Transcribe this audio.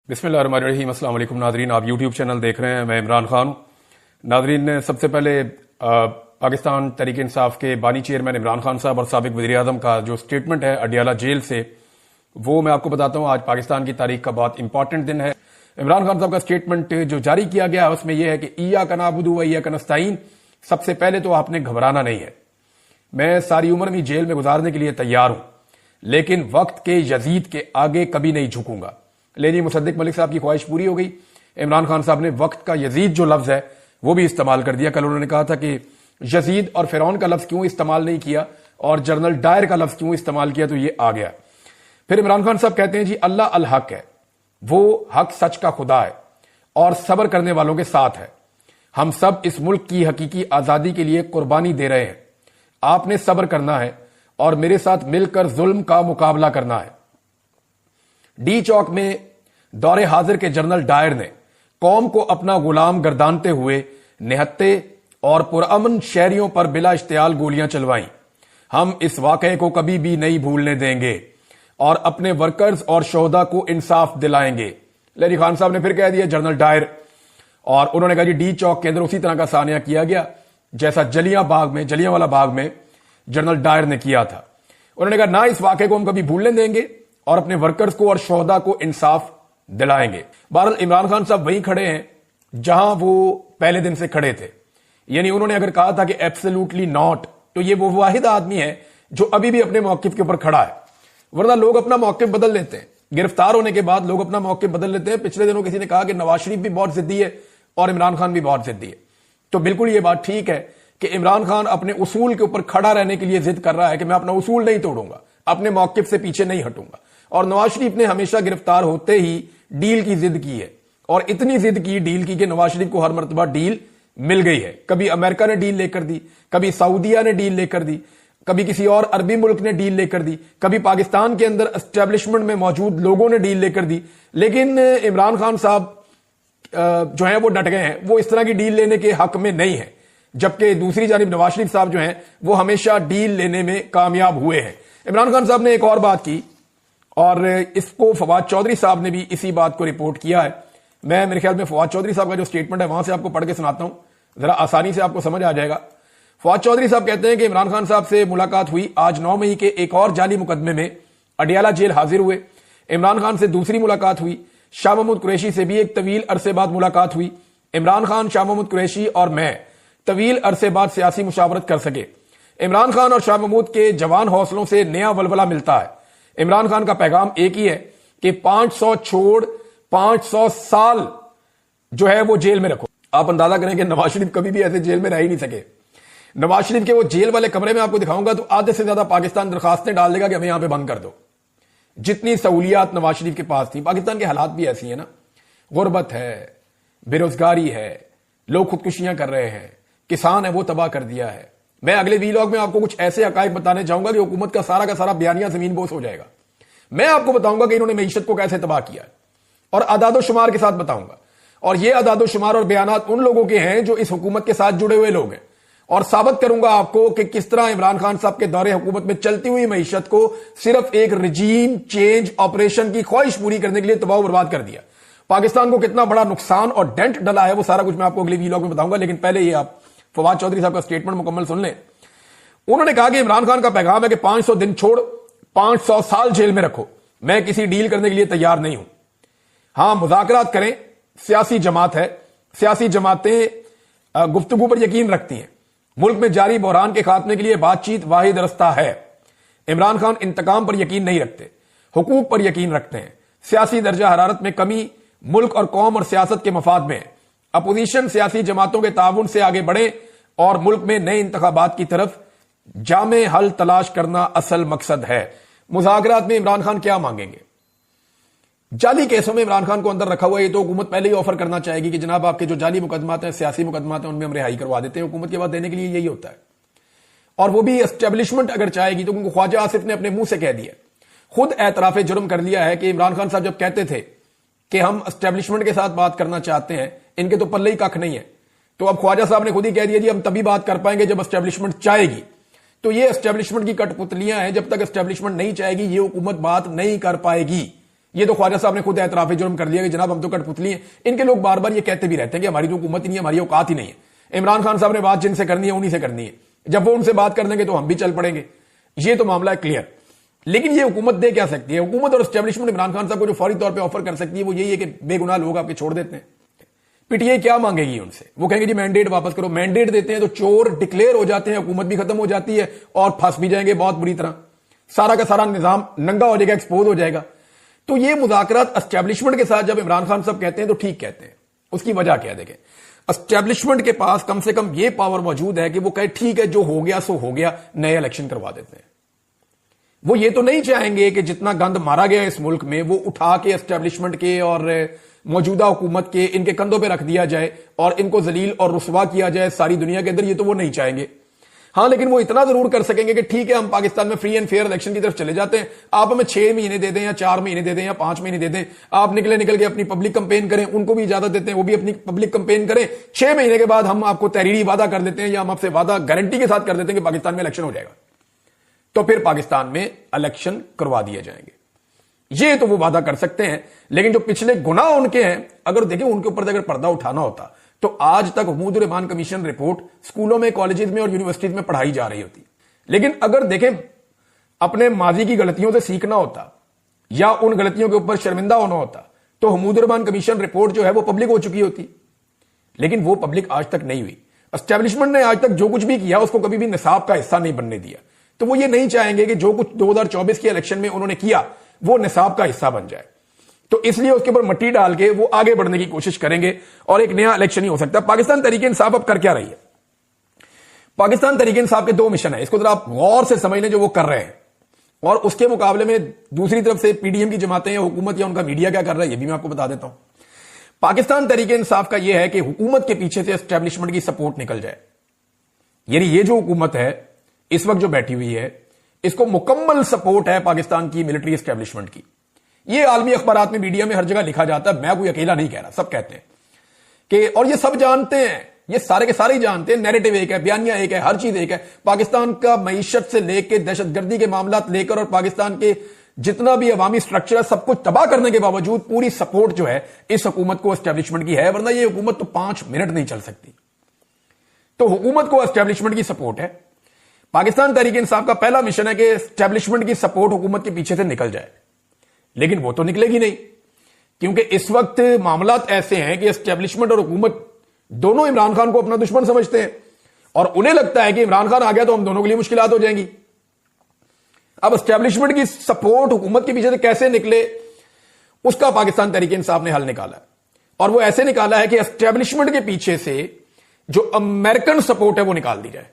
बिस्मिल्लाहिर्रहमानिर्रहीम। अस्सलाम वालेकुम नाजरीन, आप यूट्यूब चैनल देख रहे हैं, मैं इमरान खान हूं। नाजरीन, सबसे पहले पाकिस्तान तहरीक इंसाफ के बानी चेयरमैन इमरान खान साहब और साबिक वज़ीर आज़म का जो स्टेटमेंट है अडियाला जेल से, वो मैं आपको बताता हूं। आज पाकिस्तान की तारीख का बहुत इंपॉर्टेंट दिन है। इमरान खान साहब का स्टेटमेंट जो जारी किया गया उसमें यह है कि इय्याका नअबुदु व इय्याका नस्तईन, सबसे पहले तो आपने घबराना नहीं है। मैं सारी उम्र भी जेल में गुजारने के लिए तैयार हूं, लेकिन वक्त के यजीद के आगे कभी नहीं झुकूंगा। लेनी मुसद्दिक मलिक साहब की ख्वाहिश पूरी हो गई। इमरान खान साहब ने वक्त का यजीद जो लफ्ज है वो भी इस्तेमाल कर दिया। कल उन्होंने कहा था कि यजीद और फिरौन का लफ्ज क्यों इस्तेमाल नहीं किया और जनरल डायर का लफ्ज क्यों इस्तेमाल किया, तो ये आ गया। फिर इमरान खान साहब कहते हैं जी अल्लाह अल हक है, वो हक सच का खुदा है और सब्र करने वालों के साथ है। हम सब इस मुल्क की हकीकी आजादी के लिए कुर्बानी दे रहे हैं। आपने सब्र करना है और मेरे साथ मिलकर जुल्म का मुकाबला करना है। डी चौक में दौरे हाजिर के जनरल डायर ने कौम को अपना गुलाम गर्दानते हुए निहत्ते और पुरअमन शहरियों पर बिला इश्तियाल गोलियां चलवाई। हम इस वाकये को कभी भी नहीं भूलने देंगे और अपने वर्कर्स और शोहदा को इंसाफ दिलाएंगे। लेनी खान साहब ने फिर कह दिया जनरल डायर, और उन्होंने कहा जी डी चौक के अंदर उसी तरह का सानिया किया गया जैसा जलियांवाला बाग में जनरल डायर ने किया था। उन्होंने कहा ना इस वाकये को हम कभी भूलने देंगे और अपने वर्कर्स को और शोहदा को इंसाफ दिलाएंगे। बहरहाल इमरान खान साहब वहीं खड़े हैं जहां वो पहले दिन से खड़े थे। यानी उन्होंने अगर कहा था कि एब्सोल्युटली नॉट, तो ये वो वाहिद आदमी है जो अभी भी अपने मौकिफ के ऊपर खड़ा है। वरना लोग अपना मौकिफ बदल लेते हैं, गिरफ्तार होने के बाद लोग अपना मौकिफ बदल लेते हैं। पिछले दिनों किसी ने कहा कि नवाज शरीफ भी बहुत जिद्दी है और इमरान खान भी बहुत जिद्दी है, तो बिल्कुल ये बात ठीक है कि इमरान खान अपने उसूल के ऊपर खड़ा रहने के लिए जिद कर रहा है कि मैं अपना उसूल नहीं तोड़ूंगा, अपने मौकिफ से पीछे नहीं हटूंगा। और नवाज शरीफ ने हमेशा गिरफ्तार होते ही डील की जिद की है, और इतनी जिद की डील की कि नवाज शरीफ को हर मर्तबा डील मिल गई है। कभी अमेरिका ने डील लेकर दी, कभी सऊदीया ने डील लेकर दी, कभी किसी और अरबी मुल्क ने डील लेकर दी, कभी पाकिस्तान के अंदर एस्टेब्लिशमेंट में मौजूद लोगों ने डील लेकर दी। लेकिन इमरान खान साहब जो है वो डट गए हैं, वो इस तरह की डील लेने के हक में नहीं है। जबकि दूसरी जानिब नवाज शरीफ साहब जो हैं वो हमेशा डील लेने में कामयाब हुए हैं। इमरान खान साहब ने एक और बात की, और इसको फवाद चौधरी साहब ने भी इसी बात को रिपोर्ट किया है। मैं मेरे ख्याल में फवाद चौधरी साहब का जो स्टेटमेंट है वहां से आपको पढ़ के सुनाता हूं, जरा आसानी से आपको समझ आ जाएगा। फवाद चौधरी साहब कहते हैं कि इमरान खान साहब से मुलाकात हुई आज 9 मई के एक और जाली मुकदमे में अडियाला जेल हाजिर हुए। इमरान खान से दूसरी मुलाकात हुई। शाह महमूद कुरैशी से भी एक तवील अरसे बाद मुलाकात हुई। इमरान खान, शाह महमूद कुरैशी और मैं तवील अरसे बाद सियासी मुशावरत कर सके। इमरान खान और शाह महमूद के जवान हौसलों से नया वलवला मिलता है। इमरान खान का पैगाम एक ही है कि 500 छोड़ 500 साल जो है वो जेल में रखो। आप अंदाजा करें कि नवाज शरीफ कभी भी ऐसे जेल में रह ही नहीं सके। नवाज शरीफ के वो जेल वाले कमरे में आपको दिखाऊंगा तो आधे से ज्यादा पाकिस्तान दरखास्तें डाल देगा कि हमें यहां पे बंद कर दो। जितनी सहूलियात नवाज शरीफ के पास थी। पाकिस्तान के हालात भी ऐसी है ना, गुर्बत है, बेरोजगारी है, लोग खुदकुशियां कर रहे हैं, किसान है वो तबाह कर दिया है। मैं अगले वीलॉग में आपको कुछ ऐसे हकायक बताने चाहूंगा कि हुकूमत का सारा बयानिया जमीन बोस हो जाएगा। मैं आपको बताऊंगा कि इन्होंने मईशत को कैसे तबाह किया है, और अदादो शुमार के साथ बताऊंगा। और ये अदादो शुमार और बयानात उन लोगों के हैं जो इस हुकूमत के साथ जुड़े हुए लोग हैं, और साबित करूंगा आपको कि किस तरह इमरान खान साहब के दौरे हुकूमत में चलती हुई मईशत को सिर्फ एक रिजीम चेंज ऑपरेशन की ख्वाहिश पूरी करने के लिए तबाह बर्बाद कर दिया। पाकिस्तान को कितना बड़ा नुकसान और डेंट डला है वो सारा कुछ मैं आपको अगले वीलॉग में बताऊंगा। लेकिन पहले ये आप फवाद चौधरी साहब का स्टेटमेंट मुकम्मल सुन लें। उन्होंने कहा कि इमरान खान का पैगाम है कि 500 दिन छोड़ 500 साल जेल में रखो। मैं किसी डील करने के लिए तैयार नहीं हूं। हां, मुज़ाकरात करें, सियासी जमात है, सियासी जमातें गुफ्तगू पर यकीन रखती हैं। मुल्क में जारी बहरान के खात्मे के लिए बातचीत वाहिद रास्ता है। इमरान खान इंतकाम पर यकीन नहीं रखते, हुकूक पर यकीन रखते हैं। सियासी दर्जा हरारत में कमी मुल्क और कौम और सियासत के मफाद में है। अपोजिशन सियासी जमातों के ताउन से आगे बढ़े और मुल्क में नए इंतखाबात की तरफ जामे हल तलाश करना असल मकसद है। मुज़ाकरात में इमरान खान क्या मांगेंगे? जाली केसों में इमरान खान को अंदर रखा हुआ है, ये तो हुकूमत पहले ही ऑफर करना चाहेगी कि जनाब आपके जो जाली मुकदमात हैं, सियासी मुकदमात हैं, उनमें हम रिहाई करवा देते हैं। हुकूमत के बाद देने के लिए यही होता है। और वो भी एस्टेब्लिशमेंट अगर चाहेगी तो, क्योंकि ख्वाजा आसिफ ने अपने मुंह से कह दिया, खुद एतराफे जुर्म कर लिया है कि इमरान खान साहब जब कहते थे कि हम एस्टेब्लिशमेंट के साथ बात करना चाहते हैं, इनके तो पल्ले ही कख नहीं है, तो अब ख्वाजा साहब ने खुद ही कह दिया जी हम तभी बात कर पाएंगे जब एस्टेब्लिशमेंट चाहेगी। तो ये एस्टेब्लिशमेंट की कठपुतलियां हैं, जब तक एस्टेब्लिशमेंट नहीं चाहेगी ये हुकूमत बात नहीं कर पाएगी। یہ تو خواجہ صاحب نے خود اعتراف جرم کر دیا کہ جناب ہم تو کٹ پتلی ہیں. ان کے لوگ بار بار یہ کہتے بھی رہتے ہیں کہ ہماری تو حکومت ہی نہیں ہے, ہماری اوقات ہی نہیں ہے. عمران خان صاحب نے بات جن سے کرنی ہے انہی سے کرنی ہے, جب وہ ان سے بات کر دیں گے تو ہم بھی چل پڑیں گے. یہ تو معاملہ ہے کلیئر. لیکن یہ حکومت دے کیا سکتی ہے؟ حکومت اور اسٹیبلشمنٹ عمران خان صاحب کو جو فوری طور پہ آفر کر سکتی ہے وہ یہی ہے کہ بے گناہ لوگ آپ کے چھوڑ دیتے ہیں. پی ٹی آئی کیا مانگے گی ان سے؟ وہ کہیں گے جی مینڈیٹ واپس کرو. مینڈیٹ دیتے ہیں تو چور ڈکلیئر ہو جاتے ہیں, حکومت بھی ختم ہو جاتی ہے اور پھنس بھی جائیں گے بہت بری طرح. سارا کا سارا نظام ننگا ہو جائے گا, ایکسپوز ہو جائے گا. تو یہ مذاکرات اسٹیبلشمنٹ کے ساتھ جب عمران خان صاحب کہتے ہیں تو ٹھیک کہتے ہیں. اس کی وجہ کیا دیکھیں, اسٹیبلشمنٹ کے پاس کم سے کم یہ پاور موجود ہے کہ وہ کہے ٹھیک ہے جو ہو گیا سو ہو گیا, نئے الیکشن کروا دیتے ہیں. وہ یہ تو نہیں چاہیں گے کہ جتنا گند مارا گیا اس ملک میں وہ اٹھا کے اسٹیبلشمنٹ کے اور موجودہ حکومت کے ان کے کندھوں پہ رکھ دیا جائے اور ان کو ذلیل اور رسوا کیا جائے ساری دنیا کے اندر. یہ تو وہ نہیں چاہیں گے. ہاں لیکن وہ اتنا ضرور کر سکیں گے کہ ٹھیک ہے ہم پاکستان میں فری اینڈ فیئر الیکشن کی طرف چلے جاتے ہیں, آپ ہمیں 6 مہینے دے دیں یا 4 مہینے دے دیں یا 5 مہینے دے دیں, آپ نکل کے اپنی پبلک کمپین کریں. ان کو بھی اجازت دیتے ہیں وہ بھی اپنی پبلک کمپین کریں. 6 مہینے کے بعد ہم آپ کو تحریری وعدہ کر دیتے ہیں یا ہم آپ سے وعدہ گارنٹی کے ساتھ کر دیتے ہیں کہ پاکستان میں الیکشن ہو جائے گا, تو پھر پاکستان میں الیکشن کروا دیے جائیں گے. یہ تو وہ وعدہ کر سکتے ہیں. لیکن جو پچھلے گناہ ان کے ہیں, اگر دیکھیں ان کے اوپر اگر پردہ اٹھانا ہوتا تو آج تک حمود الرحمان کمیشن رپورٹ اسکولوں میں, کالجز میں اور یونیورسٹیز میں پڑھائی جا رہی ہوتی. لیکن اگر دیکھیں اپنے ماضی کی غلطیوں سے سیکھنا ہوتا یا ان غلطیوں کے اوپر شرمندہ ہونا ہوتا تو حمود الرحمان کمیشن رپورٹ جو ہے وہ پبلک ہو چکی ہوتی. لیکن وہ پبلک آج تک نہیں ہوئی. اسٹیبلشمنٹ نے آج تک جو کچھ بھی کیا اس کو کبھی بھی نصاب کا حصہ نہیں بننے دیا. تو وہ یہ نہیں چاہیں گے کہ جو کچھ 2024 کے الیکشن میں انہوں نے کیا وہ نصاب کا حصہ بن جائے. تو اس لیے اس کے اوپر مٹی ڈال کے وہ آگے بڑھنے کی کوشش کریں گے اور ایک نیا الیکشن ہی ہو سکتا ہے. پاکستان تحریک انصاف اب کر کیا رہی ہے؟ پاکستان تحریک انصاف کے 2 مشن ہیں. اس کو ذرا آپ غور سے سمجھ لیں جو وہ کر رہے ہیں, اور اس کے مقابلے میں دوسری طرف سے پی ڈی ایم کی جماعتیں یا حکومت یا ان کا میڈیا کیا کر رہا ہے یہ بھی میں آپ کو بتا دیتا ہوں. پاکستان تحریک انصاف کا یہ ہے کہ حکومت کے پیچھے سے اسٹیبلشمنٹ کی سپورٹ نکل جائے. یعنی یہ جو حکومت ہے اس وقت جو بیٹھی ہوئی ہے اس کو مکمل سپورٹ ہے پاکستان کی ملٹری اسٹیبلشمنٹ کی. یہ عالمی اخبارات میں, میڈیا میں ہر جگہ لکھا جاتا ہے, میں کوئی اکیلا نہیں کہہ رہا, سب کہتے ہیں کہ, اور یہ سب جانتے ہیں, یہ سارے کے سارے ہی جانتے ہیں, نیریٹو ایک ہے, بیانیہ ایک ہے, ہر چیز ایک ہے. پاکستان کا معیشت سے لے کے دہشت گردی کے معاملات لے کر اور پاکستان کے جتنا بھی عوامی سٹرکچر ہے سب کچھ تباہ کرنے کے باوجود پوری سپورٹ جو ہے اس حکومت کو اسٹیبلشمنٹ کی ہے, ورنہ یہ حکومت تو 5 منٹ نہیں چل سکتی. تو حکومت کو اسٹیبلشمنٹ کی سپورٹ ہے. پاکستان تحریک انصاف کا پہلا مشن ہے کہ اسٹیبلشمنٹ کی سپورٹ حکومت کے پیچھے سے نکل جائے. لیکن وہ تو نکلے گی نہیں, کیونکہ اس وقت معاملات ایسے ہیں کہ اسٹیبلشمنٹ اور حکومت دونوں عمران خان کو اپنا دشمن سمجھتے ہیں اور انہیں لگتا ہے کہ عمران خان آ گیا تو ہم دونوں کے لیے مشکلات ہو جائیں گی. اب اسٹیبلشمنٹ کی سپورٹ حکومت کے پیچھے سے کیسے نکلے اس کا پاکستان تحریک انصاف نے حل نکالا ہے, اور وہ ایسے نکالا ہے کہ اسٹیبلشمنٹ کے پیچھے سے جو امریکن سپورٹ ہے وہ نکال دی جائے.